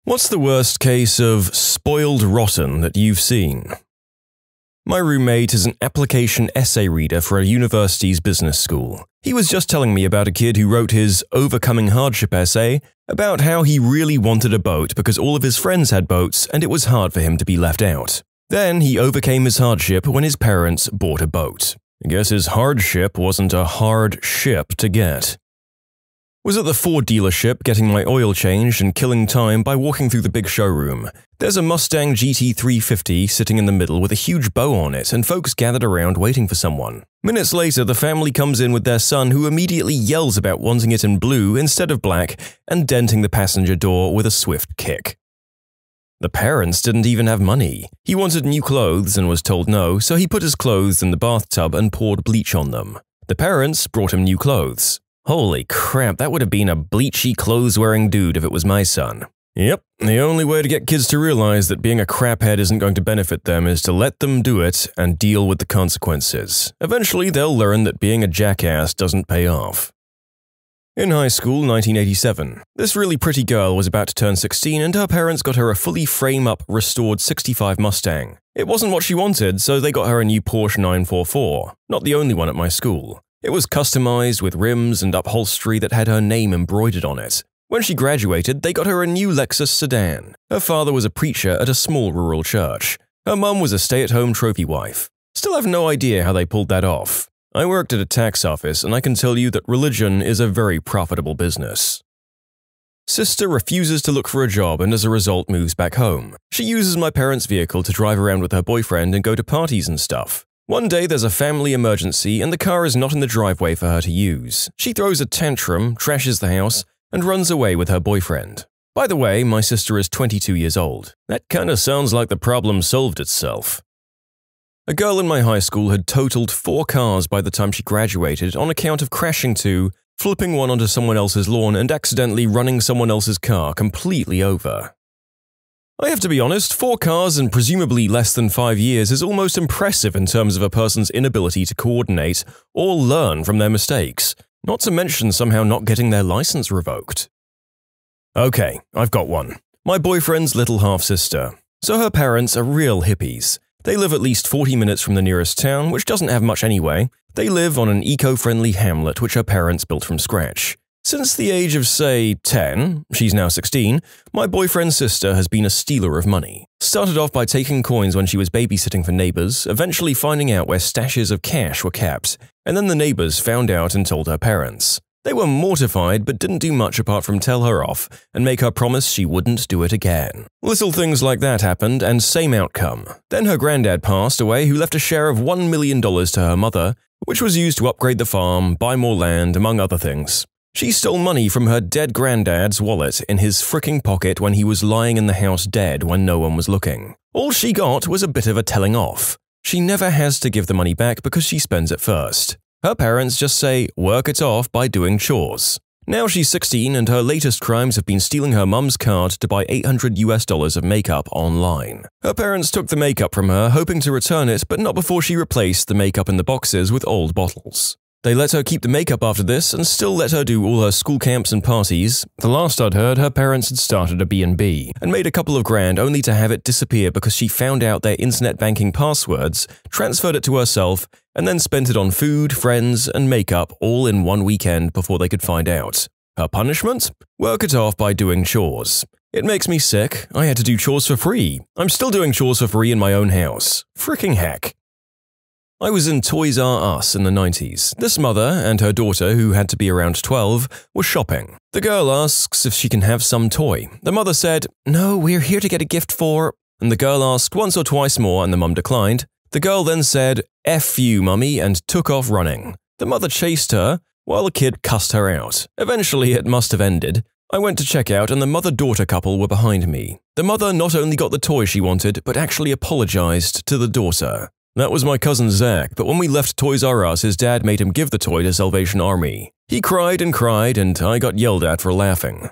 What's the worst case of spoiled rotten that you've seen? My roommate is an application essay reader for a university's business school. He was just telling me about a kid who wrote his overcoming hardship essay about how he really wanted a boat because all of his friends had boats and it was hard for him to be left out. Then he overcame his hardship when his parents bought a boat. I guess his hardship wasn't a hard ship to get. Was at the Ford dealership getting my oil changed and killing time by walking through the big showroom. There's a Mustang GT350 sitting in the middle with a huge bow on it and folks gathered around waiting for someone. Minutes later, the family comes in with their son who immediately yells about wanting it in blue instead of black and denting the passenger door with a swift kick. The parents didn't even have money. He wanted new clothes and was told no, so he put his clothes in the bathtub and poured bleach on them. The parents brought him new clothes. Holy crap, that would have been a bleachy clothes-wearing dude if it was my son. Yep, the only way to get kids to realize that being a craphead isn't going to benefit them is to let them do it and deal with the consequences. Eventually, they'll learn that being a jackass doesn't pay off. In high school, 1987, this really pretty girl was about to turn 16 and her parents got her a fully frame-up, restored 65 Mustang. It wasn't what she wanted, so they got her a new Porsche 944, not the only one at my school. It was customized with rims and upholstery that had her name embroidered on it. When she graduated, they got her a new Lexus sedan. Her father was a preacher at a small rural church. Her mum was a stay-at-home trophy wife. Still have no idea how they pulled that off. I worked at a tax office and I can tell you that religion is a very profitable business. Sister refuses to look for a job and as a result moves back home. She uses my parents' vehicle to drive around with her boyfriend and go to parties and stuff. One day there's a family emergency and the car is not in the driveway for her to use. She throws a tantrum, trashes the house, and runs away with her boyfriend. By the way, my sister is 22 years old. That kinda sounds like the problem solved itself. A girl in my high school had totaled 4 cars by the time she graduated on account of crashing 2, flipping one onto someone else's lawn, and accidentally running someone else's car completely over. I have to be honest, 4 cars in presumably less than 5 years is almost impressive in terms of a person's inability to coordinate or learn from their mistakes, not to mention somehow not getting their license revoked. Okay, I've got one. My boyfriend's little half-sister. So her parents are real hippies. They live at least 40 minutes from the nearest town, which doesn't have much anyway. They live on an eco-friendly hamlet which her parents built from scratch. Since the age of, say, 10, she's now 16, my boyfriend's sister has been a stealer of money. Started off by taking coins when she was babysitting for neighbors, eventually finding out where stashes of cash were kept, and then the neighbors found out and told her parents. They were mortified but didn't do much apart from tell her off and make her promise she wouldn't do it again. Little things like that happened and same outcome. Then her granddad passed away who left a share of $1 million to her mother, which was used to upgrade the farm, buy more land, among other things. She stole money from her dead granddad's wallet in his fricking pocket when he was lying in the house dead when no one was looking. All she got was a bit of a telling off. She never has to give the money back because she spends it first. Her parents just say, work it off by doing chores. Now she's 16 and her latest crimes have been stealing her mum's card to buy $800 of makeup online. Her parents took the makeup from her, hoping to return it, but not before she replaced the makeup in the boxes with old bottles. They let her keep the makeup after this and still let her do all her school camps and parties. The last I'd heard, her parents had started a B&B and made a couple of grand only to have it disappear because she found out their internet banking passwords, transferred it to herself, and then spent it on food, friends, and makeup all in one weekend before they could find out. Her punishment? Work it off by doing chores. It makes me sick. I had to do chores for free. I'm still doing chores for free in my own house. Fricking heck. I was in Toys R Us in the 90s. This mother and her daughter, who had to be around 12, were shopping. The girl asks if she can have some toy. The mother said, "No, we're here to get a gift for..." And the girl asked once or twice more and the mum declined. The girl then said, "F you, mummy," and took off running. The mother chased her, while the kid cussed her out. Eventually, it must have ended. I went to check out and the mother-daughter couple were behind me. The mother not only got the toy she wanted, but actually apologized to the daughter. That was my cousin Zach, but when we left Toys R Us, his dad made him give the toy to Salvation Army. He cried and I got yelled at for laughing.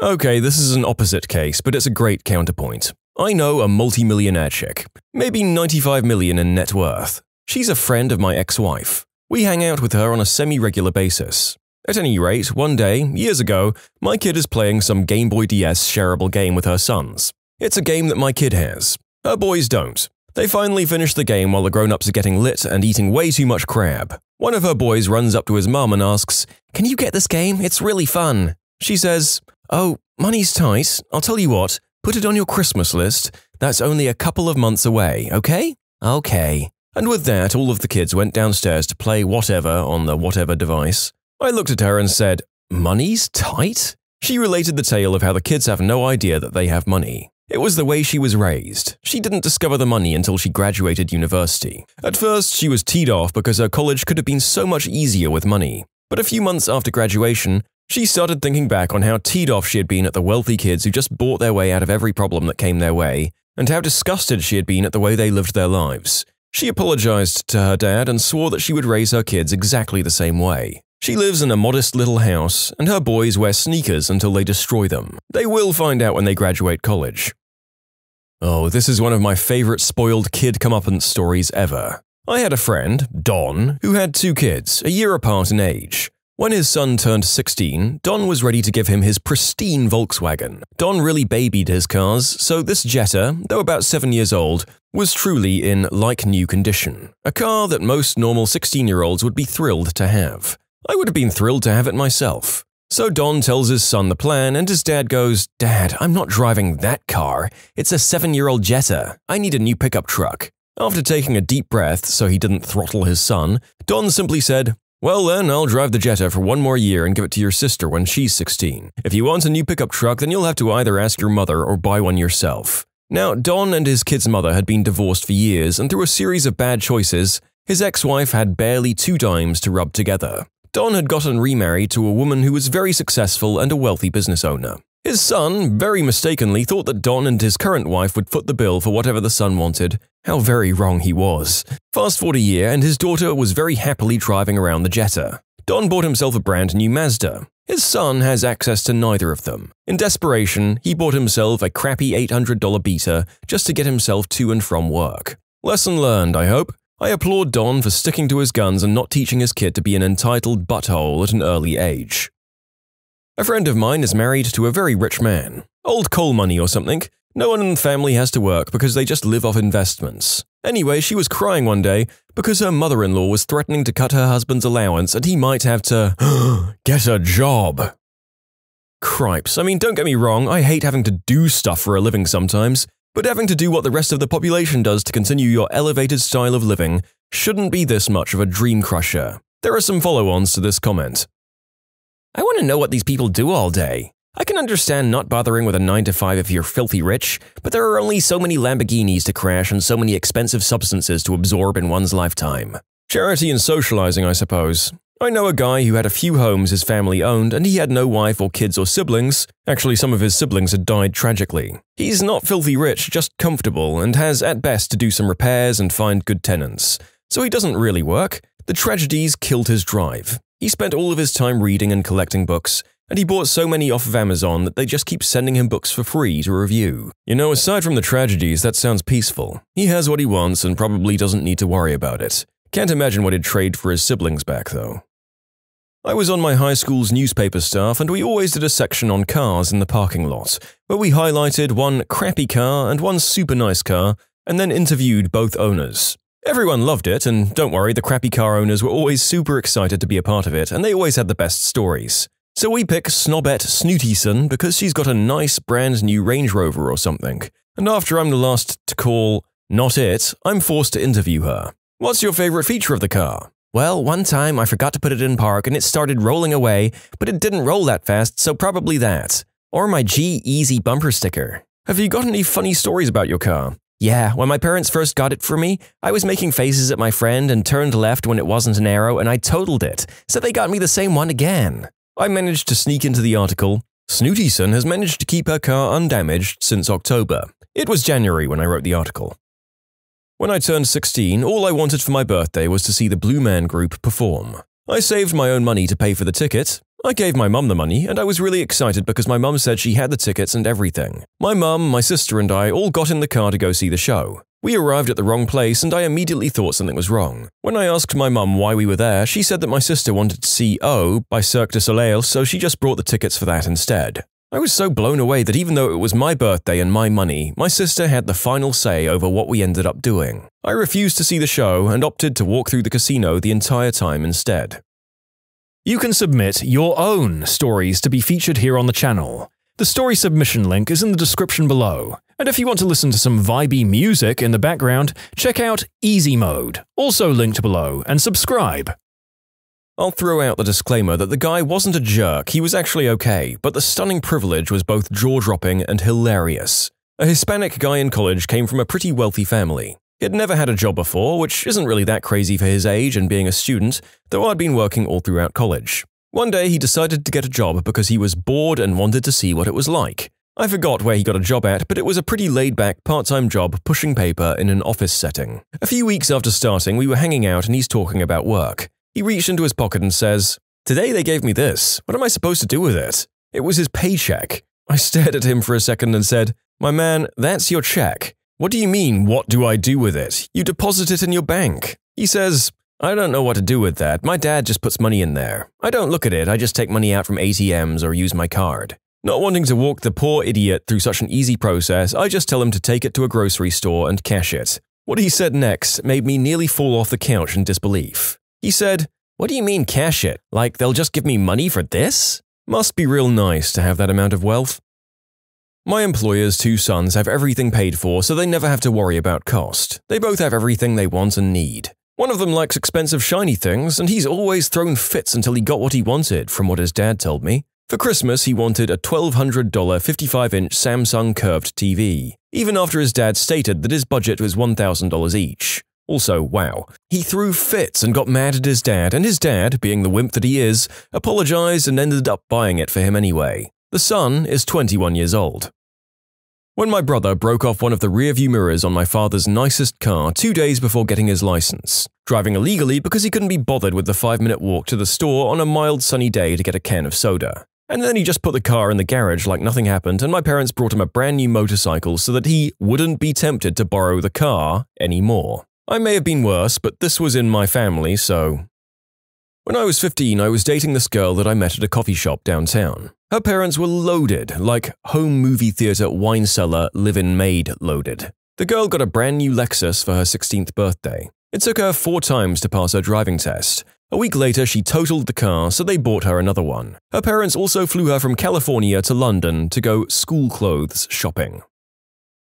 Okay, this is an opposite case, but it's a great counterpoint. I know a multi-millionaire chick, maybe 95 million in net worth. She's a friend of my ex-wife. We hang out with her on a semi-regular basis. At any rate, one day, years ago, my kid is playing some Game Boy DS shareable game with her sons. It's a game that my kid has. Her boys don't. They finally finish the game while the grown-ups are getting lit and eating way too much crab. One of her boys runs up to his mum and asks, "Can you get this game? It's really fun." She says, "Oh, money's tight. I'll tell you what, put it on your Christmas list. That's only a couple of months away, okay?" "Okay." And with that, all of the kids went downstairs to play whatever on the whatever device. I looked at her and said, "Money's tight?" She related the tale of how the kids have no idea that they have money. It was the way she was raised. She didn't discover the money until she graduated university. At first, she was teed off because her college could have been so much easier with money. But a few months after graduation, she started thinking back on how teed off she had been at the wealthy kids who just bought their way out of every problem that came their way, and how disgusted she had been at the way they lived their lives. She apologized to her dad and swore that she would raise her kids exactly the same way. She lives in a modest little house, and her boys wear sneakers until they destroy them. They will find out when they graduate college. Oh, this is one of my favorite spoiled kid comeuppance stories ever. I had a friend, Don, who had 2 kids, a year apart in age. When his son turned 16, Don was ready to give him his pristine Volkswagen. Don really babied his cars, so this Jetta, though about 7 years old, was truly in like-new condition. A car that most normal 16-year-olds would be thrilled to have. I would have been thrilled to have it myself. So Don tells his son the plan, and his dad goes, "Dad, I'm not driving that car. It's a 7-year-old Jetta. I need a new pickup truck." After taking a deep breath so he didn't throttle his son, Don simply said, "Well then, I'll drive the Jetta for 1 more year and give it to your sister when she's 16. If you want a new pickup truck, then you'll have to either ask your mother or buy one yourself." Now, Don and his kid's mother had been divorced for years, and through a series of bad choices, his ex-wife had barely 2 dimes to rub together. Don had gotten remarried to a woman who was very successful and a wealthy business owner. His son, very mistakenly, thought that Don and his current wife would foot the bill for whatever the son wanted. How very wrong he was. Fast forward a year, and his daughter was very happily driving around the Jetta. Don bought himself a brand new Mazda. His son has access to neither of them. In desperation, he bought himself a crappy $800 beater just to get himself to and from work. Lesson learned, I hope. I applaud Don for sticking to his guns and not teaching his kid to be an entitled butthole at an early age. A friend of mine is married to a very rich man. Old coal money or something. No one in the family has to work because they just live off investments. Anyway, she was crying one day because her mother-in-law was threatening to cut her husband's allowance and he might have to get a job. Cripes, I mean, don't get me wrong, I hate having to do stuff for a living sometimes, but having to do what the rest of the population does to continue your elevated style of living shouldn't be this much of a dream crusher. There are some follow-ons to this comment. I want to know what these people do all day. I can understand not bothering with a 9-to-5 if you're filthy rich, but there are only so many Lamborghinis to crash and so many expensive substances to absorb in one's lifetime. Charity and socializing, I suppose. I know a guy who had a few homes his family owned and he had no wife or kids or siblings. Actually, some of his siblings had died tragically. He's not filthy rich, just comfortable, and has at best to do some repairs and find good tenants. So he doesn't really work. The tragedies killed his drive. He spent all of his time reading and collecting books, and he bought so many off of Amazon that they just keep sending him books for free to review. You know, aside from the tragedies, that sounds peaceful. He has what he wants and probably doesn't need to worry about it. Can't imagine what he'd trade for his siblings back, though. I was on my high school's newspaper staff, and we always did a section on cars in the parking lot, where we highlighted one crappy car and one super nice car, and then interviewed both owners. Everyone loved it, and don't worry, the crappy car owners were always super excited to be a part of it, and they always had the best stories. So we pick Snobette Snootyson because she's got a nice brand new Range Rover or something, and after I'm the last to call not it, I'm forced to interview her. What's your favorite feature of the car? Well, one time I forgot to put it in park and it started rolling away, but it didn't roll that fast, so probably that. Or my G-Easy bumper sticker. Have you got any funny stories about your car? Yeah, when my parents first got it for me, I was making faces at my friend and turned left when it wasn't an arrow and I totaled it, so they got me the same one again. I managed to sneak into the article. Snootyson has managed to keep her car undamaged since October. It was January when I wrote the article. When I turned 16, all I wanted for my birthday was to see the Blue Man Group perform. I saved my own money to pay for the ticket. I gave my mum the money, and I was really excited because my mum said she had the tickets and everything. My mum, my sister, and I all got in the car to go see the show. We arrived at the wrong place and I immediately thought something was wrong. When I asked my mum why we were there, she said that my sister wanted to see O by Cirque du Soleil, so she just brought the tickets for that instead. I was so blown away that even though it was my birthday and my money, my sister had the final say over what we ended up doing. I refused to see the show and opted to walk through the casino the entire time instead. You can submit your own stories to be featured here on the channel. The story submission link is in the description below. And if you want to listen to some vibey music in the background, check out easymode, also linked below, and subscribe. I'll throw out the disclaimer that the guy wasn't a jerk, he was actually okay, but the stunning privilege was both jaw-dropping and hilarious. A Hispanic guy in college came from a pretty wealthy family. He had never had a job before, which isn't really that crazy for his age and being a student, though I'd been working all throughout college. One day he decided to get a job because he was bored and wanted to see what it was like. I forgot where he got a job at, but it was a pretty laid-back part-time job pushing paper in an office setting. A few weeks after starting, we were hanging out and he's talking about work. He reached into his pocket and says, "Today they gave me this. What am I supposed to do with it?" It was his paycheck. I stared at him for a second and said, "My man, that's your check." "What do you mean, what do I do with it? You deposit it in your bank." He says, "I don't know what to do with that. My dad just puts money in there. I don't look at it, I just take money out from ATMs or use my card." Not wanting to walk the poor idiot through such an easy process, I just tell him to take it to a grocery store and cash it. What he said next made me nearly fall off the couch in disbelief. He said, "What do you mean cash it? Like they'll just give me money for this? Must be real nice to have that amount of wealth." My employer's two sons have everything paid for, so they never have to worry about cost. They both have everything they want and need. One of them likes expensive shiny things, and he's always thrown fits until he got what he wanted, from what his dad told me. For Christmas, he wanted a $1,200 55-inch Samsung curved TV, even after his dad stated that his budget was $1,000 each. Also, wow, he threw fits and got mad at his dad, and his dad, being the wimp that he is, apologized and ended up buying it for him anyway. The son is 21 years old. When my brother broke off one of the rearview mirrors on my father's nicest car 2 days before getting his license, driving illegally because he couldn't be bothered with the 5-minute walk to the store on a mild sunny day to get a can of soda. And then he just put the car in the garage like nothing happened, and my parents brought him a brand new motorcycle so that he wouldn't be tempted to borrow the car anymore. I may have been worse, but this was in my family, so… When I was 15, I was dating this girl that I met at a coffee shop downtown. Her parents were loaded, like home movie theater wine cellar live-in maid loaded. The girl got a brand new Lexus for her 16th birthday. It took her 4 times to pass her driving test. A week later, she totaled the car, so they bought her another one. Her parents also flew her from California to London to go school clothes shopping.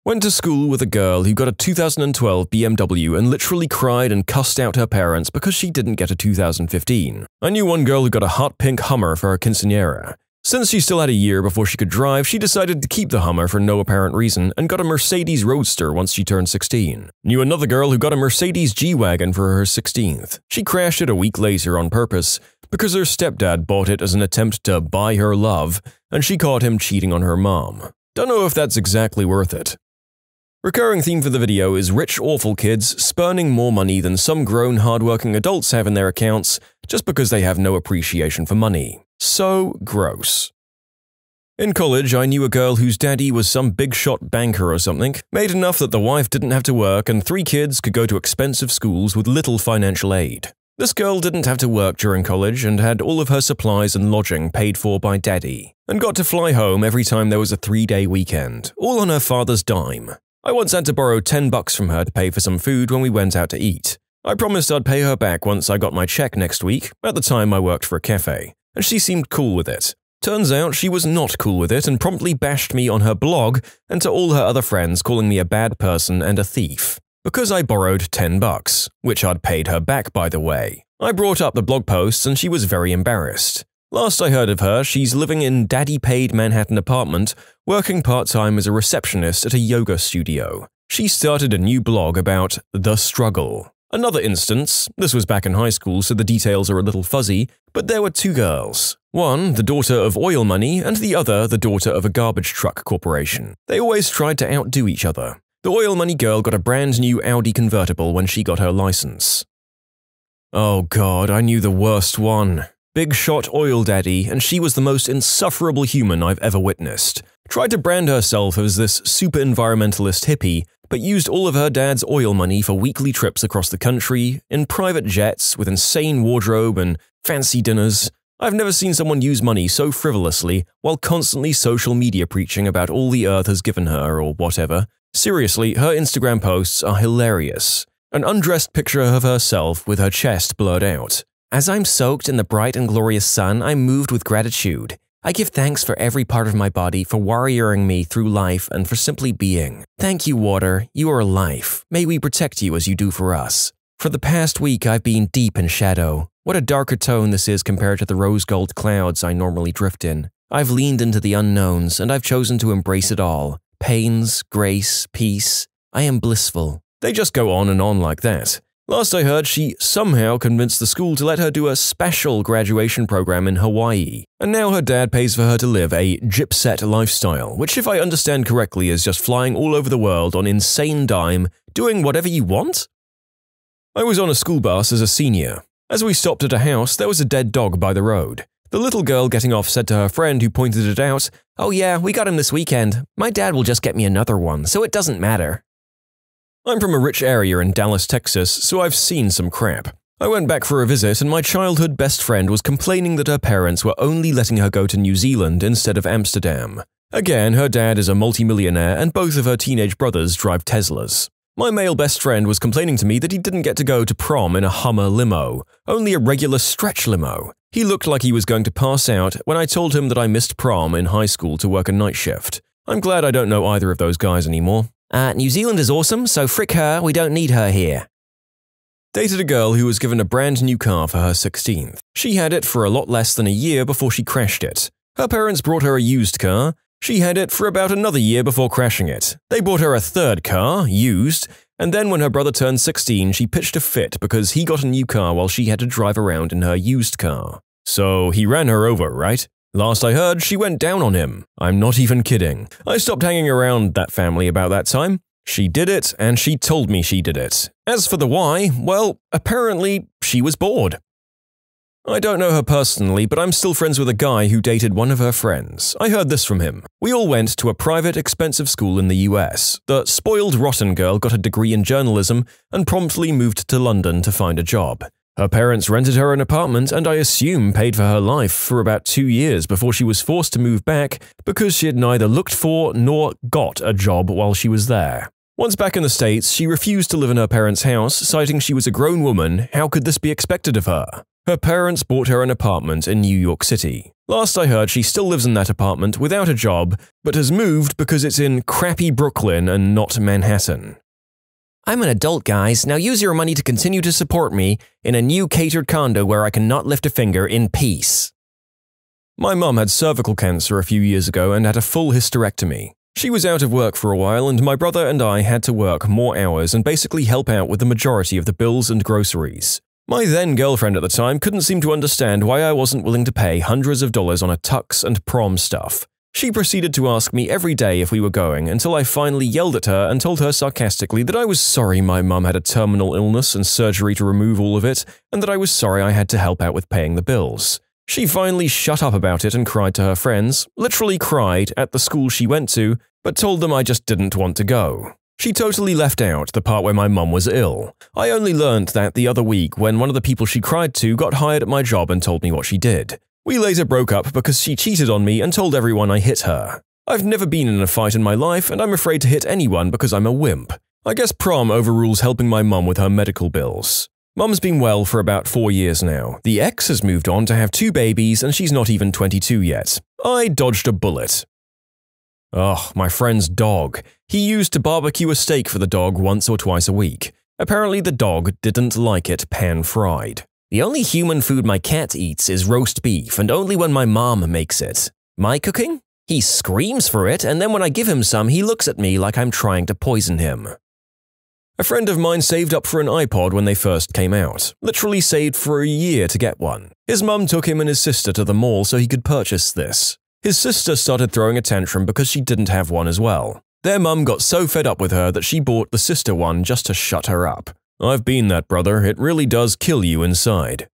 Went to school with a girl who got a 2012 BMW and literally cried and cussed out her parents because she didn't get a 2015. I knew one girl who got a hot pink Hummer for her quinceañera. Since she still had a year before she could drive, she decided to keep the Hummer for no apparent reason and got a Mercedes Roadster once she turned 16. Knew another girl who got a Mercedes G-Wagon for her 16th. She crashed it a week later on purpose because her stepdad bought it as an attempt to buy her love, and she caught him cheating on her mom. Don't know if that's exactly worth it. Recurring theme for the video is rich awful kids spurning more money than some grown hardworking adults have in their accounts just because they have no appreciation for money. So gross. In college, I knew a girl whose daddy was some big-shot banker or something, made enough that the wife didn't have to work and 3 kids could go to expensive schools with little financial aid. This girl didn't have to work during college and had all of her supplies and lodging paid for by daddy, and got to fly home every time there was a 3-day weekend, all on her father's dime. I once had to borrow $10 from her to pay for some food when we went out to eat. I promised I'd pay her back once I got my check next week. At the time, I worked for a cafe, and she seemed cool with it. Turns out she was not cool with it and promptly bashed me on her blog and to all her other friends, calling me a bad person and a thief. Because I borrowed $10, which I'd paid her back, by the way. I brought up the blog posts and she was very embarrassed. Last I heard of her, she's living in daddy-paid Manhattan apartment, working part-time as a receptionist at a yoga studio. She started a new blog about the struggle. Another instance, this was back in high school so the details are a little fuzzy, but there were 2 girls. One, the daughter of oil money, and the other, the daughter of a garbage truck corporation. They always tried to outdo each other. The oil money girl got a brand new Audi convertible when she got her license. Oh god, I knew the worst one. Big shot oil daddy, and she was the most insufferable human I've ever witnessed. Tried to brand herself as this super environmentalist hippie, but used all of her dad's oil money for weekly trips across the country, in private jets, with insane wardrobe and fancy dinners. I've never seen someone use money so frivolously while constantly social media preaching about all the earth has given her or whatever. Seriously, her Instagram posts are hilarious. An undressed picture of herself with her chest blurred out. As I'm soaked in the bright and glorious sun, I'm moved with gratitude. I give thanks for every part of my body for warrioring me through life and for simply being. Thank you, water. You are life. May we protect you as you do for us. For the past week, I've been deep in shadow. What a darker tone this is compared to the rose-gold clouds I normally drift in. I've leaned into the unknowns, and I've chosen to embrace it all. Pains, grace, peace. I am blissful. They just go on and on like that. Last I heard, she somehow convinced the school to let her do a special graduation program in Hawaii, and now her dad pays for her to live a gypset lifestyle, which if I understand correctly is just flying all over the world on insane dime, doing whatever you want? I was on a school bus as a senior. As we stopped at a house, there was a dead dog by the road. The little girl getting off said to her friend who pointed it out, "Oh yeah, we got him this weekend. My dad will just get me another one, so it doesn't matter." I'm from a rich area in Dallas, Texas, so I've seen some crap. I went back for a visit and my childhood best friend was complaining that her parents were only letting her go to New Zealand instead of Amsterdam. Again, her dad is a multimillionaire and both of her teenage brothers drive Teslas. My male best friend was complaining to me that he didn't get to go to prom in a Hummer limo, only a regular stretch limo. He looked like he was going to pass out when I told him that I missed prom in high school to work a night shift. I'm glad I don't know either of those guys anymore. New Zealand is awesome, so frick her, we don't need her here. Dated a girl who was given a brand new car for her 16th. She had it for a lot less than a year before she crashed it. Her parents brought her a used car. She had it for about another year before crashing it. They bought her a third car, used, and then when her brother turned 16, she pitched a fit because he got a new car while she had to drive around in her used car. So he ran her over, right? Last I heard, she went down on him. I'm not even kidding. I stopped hanging around that family about that time. She did it, and she told me she did it. As for the why, well, apparently she was bored. I don't know her personally, but I'm still friends with a guy who dated one of her friends. I heard this from him. We all went to a private, expensive school in the US. The spoiled, rotten girl got a degree in journalism and promptly moved to London to find a job. Her parents rented her an apartment and I assume paid for her life for about 2 years before she was forced to move back because she had neither looked for nor got a job while she was there. Once back in the States, she refused to live in her parents' house, citing she was a grown woman. How could this be expected of her? Her parents bought her an apartment in New York City. Last I heard, she still lives in that apartment without a job, but has moved because it's in crappy Brooklyn and not Manhattan. I'm an adult, guys. Now use your money to continue to support me in a new catered condo where I cannot lift a finger in peace. My mum had cervical cancer a few years ago and had a full hysterectomy. She was out of work for a while and my brother and I had to work more hours and basically help out with the majority of the bills and groceries. My then-girlfriend at the time couldn't seem to understand why I wasn't willing to pay hundreds of dollars on a tux and prom stuff. She proceeded to ask me every day if we were going until I finally yelled at her and told her sarcastically that I was sorry my mum had a terminal illness and surgery to remove all of it, and that I was sorry I had to help out with paying the bills. She finally shut up about it and cried to her friends, literally cried at the school she went to, but told them I just didn't want to go. She totally left out the part where my mum was ill. I only learned that the other week when one of the people she cried to got hired at my job and told me what she did. We later broke up because she cheated on me and told everyone I hit her. I've never been in a fight in my life and I'm afraid to hit anyone because I'm a wimp. I guess prom overrules helping my mum with her medical bills. Mum's been well for about 4 years now. The ex has moved on to have 2 babies and she's not even 22 yet. I dodged a bullet. Ugh, my friend's dog. He used to barbecue a steak for the dog once or twice a week. Apparently the dog didn't like it pan-fried. The only human food my cat eats is roast beef, and only when my mom makes it. My cooking? He screams for it, and then when I give him some, he looks at me like I'm trying to poison him. A friend of mine saved up for an iPod when they first came out. Literally saved for a year to get one. His mum took him and his sister to the mall so he could purchase this. His sister started throwing a tantrum because she didn't have one as well. Their mum got so fed up with her that she bought the sister one just to shut her up. I've been that, brother. It really does kill you inside.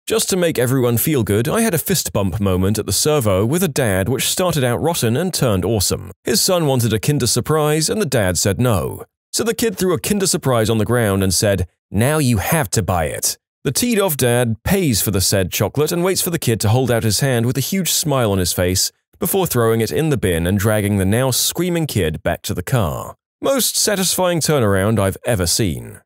Just to make everyone feel good, I had a fist bump moment at the servo with a dad which started out rotten and turned awesome. His son wanted a Kinder Surprise and the dad said no. So the kid threw a Kinder Surprise on the ground and said, "Now you have to buy it." The teed-off dad pays for the said chocolate and waits for the kid to hold out his hand with a huge smile on his face before throwing it in the bin and dragging the now screaming kid back to the car. Most satisfying turnaround I've ever seen.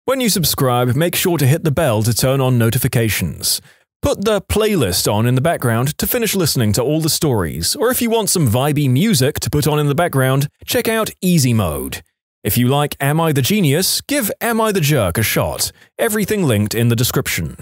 When you subscribe, make sure to hit the bell to turn on notifications. Put the playlist on in the background to finish listening to all the stories, or if you want some vibey music to put on in the background, check out easymode. If you like Am I the Genius, give Am I the Jerk a shot. Everything linked in the description.